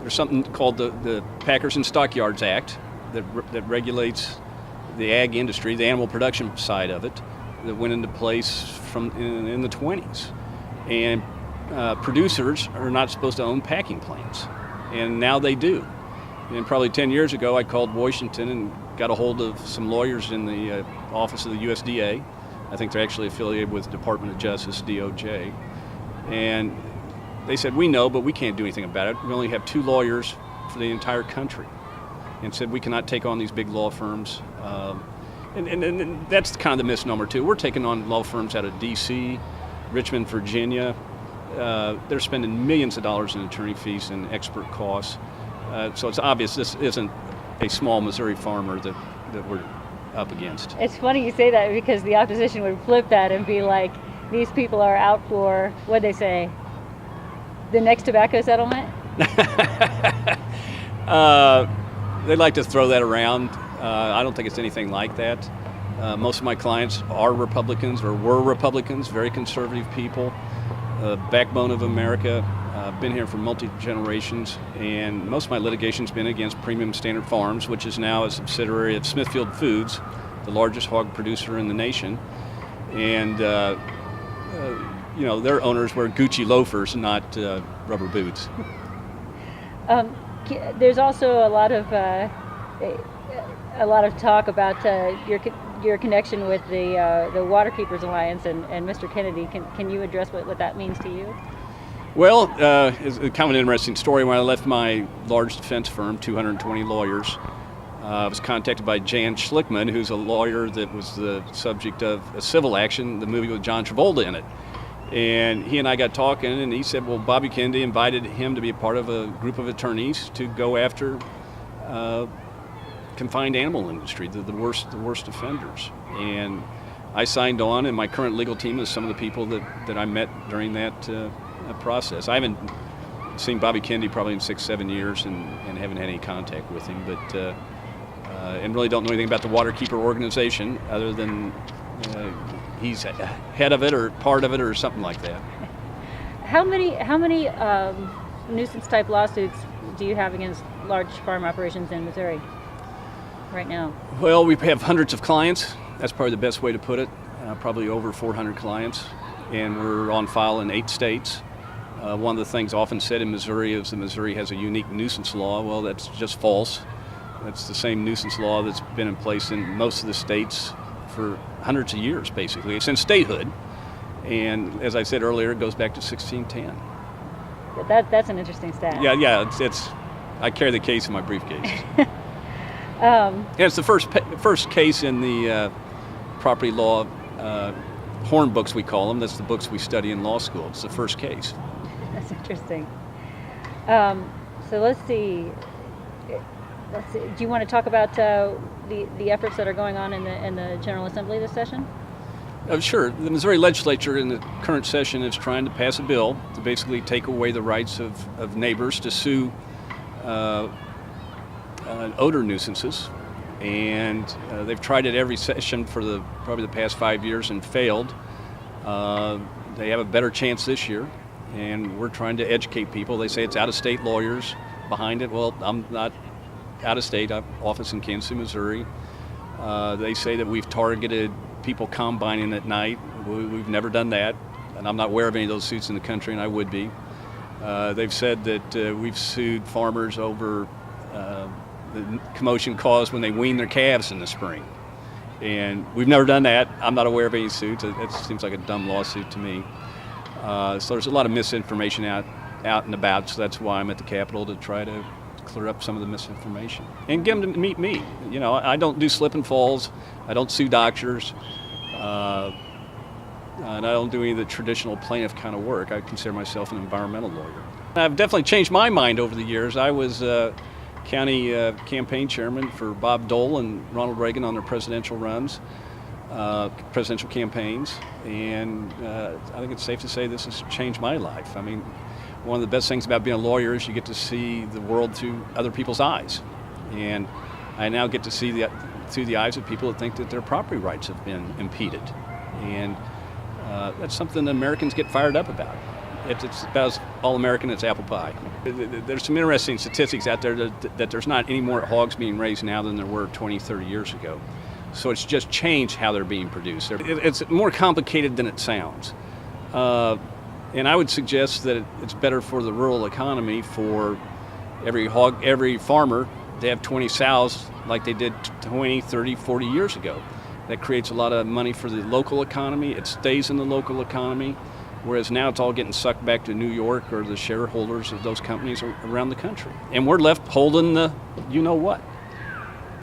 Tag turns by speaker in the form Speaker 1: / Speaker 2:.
Speaker 1: there's something called the Packers and Stockyards Act that regulates the ag industry, the animal production side of it, that went into place in the 20s. And producers are not supposed to own packing plants, and now they do. And probably 10 years ago, I called Washington and got a hold of some lawyers in the office of the USDA. I think they're actually affiliated with Department of Justice, DOJ. And they said, we know, but we can't do anything about it. We only have 2 lawyers for the entire country. And said we cannot take on these big law firms. And that's kind of the misnomer, too. We're taking on law firms out of D.C., Richmond, Virginia. They're spending millions of dollars in attorney fees and expert costs. So it's obvious this isn't a small Missouri farmer that we're up against.
Speaker 2: It's funny you say that because the opposition would flip that and be like, these people are out for, what'd they say, the next tobacco settlement?
Speaker 1: They like to throw that around. I don't think it's anything like that. Most of my clients are Republicans or were Republicans, very conservative people, backbone of America. Been here for multi-generations, and most of my litigation's been against Premium Standard Farms, which is now a subsidiary of Smithfield Foods, the largest hog producer in the nation. And their owners wear Gucci loafers, not rubber boots.
Speaker 2: There's also a lot of talk about your connection with the Waterkeepers Alliance and Mr. Kennedy. Can you address what that means to you?
Speaker 1: Well, it's kind of an interesting story. When I left my large defense firm, 220 lawyers, I was contacted by Jan Schlickman, who's a lawyer that was the subject of a civil action, the movie with John Travolta in it. And he and I got talking, and he said, well, Bobby Kennedy invited him to be a part of a group of attorneys to go after confined animal industry, the worst offenders. And I signed on, and my current legal team is some of the people that I met during that process. I haven't seen Bobby Kennedy probably in 6-7 years and haven't had any contact with him, but and really don't know anything about the Waterkeeper organization other than he's head of it or part of it or something like that.
Speaker 2: How many nuisance type lawsuits do you have against large farm operations in Missouri right now? Well,
Speaker 1: we have hundreds of clients. That's probably the best way to put it. Probably over 400 clients, and we're on file in 8 states. One of the things often said in Missouri is that Missouri has a unique nuisance law. Well, that's just false. That's the same nuisance law that's been in place in most of the states for hundreds of years, basically, since statehood. And as I said earlier, it goes back to 1610.
Speaker 2: That's an interesting stat.
Speaker 1: Yeah. It's I carry the case in my briefcase. And it's the first case in the property law horn books, we call them. That's the books we study in law school. It's the first case.
Speaker 2: That's interesting. So let's see. Do you want to talk about the efforts that are going on in the General Assembly this session?
Speaker 1: Sure. The Missouri legislature in the current session is trying to pass a bill to basically take away the rights of neighbors to sue odor nuisances. And they've tried it every session for probably the past 5 years and failed. They have a better chance this year, and we're trying to educate people. They say it's out-of-state lawyers behind it. Well, I'm not out-of-state. I have an office in Kansas City, Missouri. They say that we've targeted people combining at night. We've never done that, and I'm not aware of any of those suits in the country, and I would be. They've said that we've sued farmers over the commotion caused when they wean their calves in the spring. And we've never done that. I'm not aware of any suits. It seems like a dumb lawsuit to me. So there's a lot of misinformation out and about, so that's why I'm at the Capitol, to try to clear up some of the misinformation and get them to meet me. You know, I don't do slip and falls. I don't sue doctors. And I don't do any of the traditional plaintiff kind of work. I consider myself an environmental lawyer. I've definitely changed my mind over the years. I was county campaign chairman for Bob Dole and Ronald Reagan on their presidential runs, presidential campaigns, and I think it's safe to say this has changed my life. I mean, one of the best things about being a lawyer is you get to see the world through other people's eyes, and I now get to see through the eyes of people that think that their property rights have been impeded, and that's something that Americans get fired up about. It's about as All-American, it's apple pie. There's some interesting statistics out there that there's not any more hogs being raised now than there were 20, 30 years ago. So it's just changed how they're being produced. It's more complicated than it sounds. And I would suggest that it's better for the rural economy for every farmer to have 20 sows like they did 20, 30, 40 years ago. That creates a lot of money for the local economy. It stays in the local economy, whereas now it's all getting sucked back to New York or the shareholders of those companies around the country. And we're left holding the you-know-what.